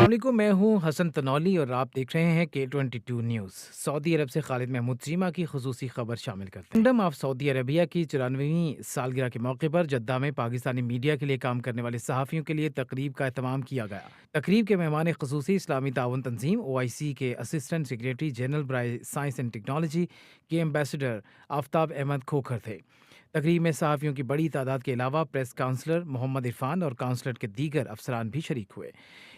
वालेकुम, मैं हूँ हसन तनौली और आप देख रहे हैं K22 न्यूज़। सऊदी अरब से खालिद महमूद चीमा की खुसूसी खबर शामिल करते हैं। किंगडम ऑफ सऊदी अरबिया की 94वीं सालगिरह के मौके पर जद्दा में पाकिस्तानी मीडिया के लिए काम करने वाले सहाफ़ियों के लिए तकरीब का एहतमाम किया गया। तकरीब के मेहमान खुसूसी इस्लामी ताउन तंजीम OIC के असिस्टेंट सेक्रेटरी जनरल बराए साइंस एंड टेक्नोलॉजी के एम्बेसडर आफ्ताब अहमद खोखर थे। तकरीब में सहाफ़ियों की बड़ी तादाद के अलावा प्रेस काउंसलर मोहम्मद इरफान और काउंसलेट के दीगर अफसरान भी शरीक हुए।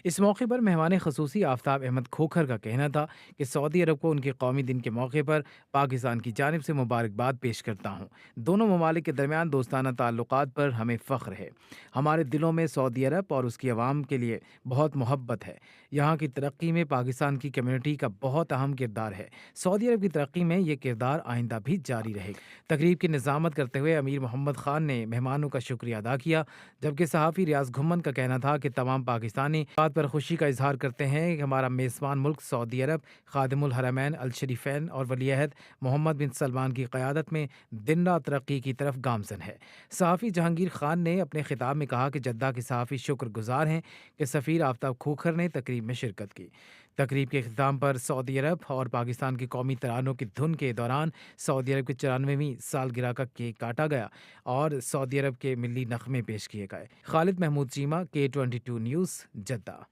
इस मौके पर मेहमान खसूसी आफ्ताब अहमद खोखर का कहना था कि सऊदी अरब को उनके कौमी दिन के मौके पर पाकिस्तान की जानिब से मुबारकबाद पेश करता हूँ। दोनों ममालिक के दरमियान दोस्ताना ताल्लुकात पर हमें फ़ख्र है। हमारे दिलों में सऊदी अरब और उसकी आवाम के लिए बहुत मोहब्बत है। यहाँ की तरक्की में पाकिस्तान की कम्युनिटी का बहुत अहम किरदार है। सऊदी अरब की तरक्की में ये किरदार आइंदा भी जारी रहेगा। तकरीब की निज़ामत करते हुए अमीर मोहम्मद खान ने मेहमानों का शुक्रिया अदा किया, जबकि सहाफ़ी रियाज घुम्मन का कहना था कि तमाम पाकिस्तानी बात पर खुशी का इजहार करते हैं कि हमारा मेज़बान मुल्क सऊदी अरब खादिमुल हरमैन अल शरीफैन और वलीअहद मोहम्मद बिन सलमान की क़यादत में दिन रात तरक्की की तरफ गामज़न है। सहाफ़ी जहांगीर खान ने अपने खिताब में कहा कि जद्दा के सहाफ़ी शुक्रगुजार हैं कि सफ़ीर आफ्ताब खोखर ने तकरीब में शिरकत की। तकरीब के अख्ताम पर सऊदी अरब और पाकिस्तान की कौमी तरानों की धुन के दौरान सऊदी अरब की 94वीं सालगिरह का केक काटा गया और सऊदी अरब के मिली नग़मे पेश किए गए। Khalid Mahmood Cheema, K22 news, Jeddah.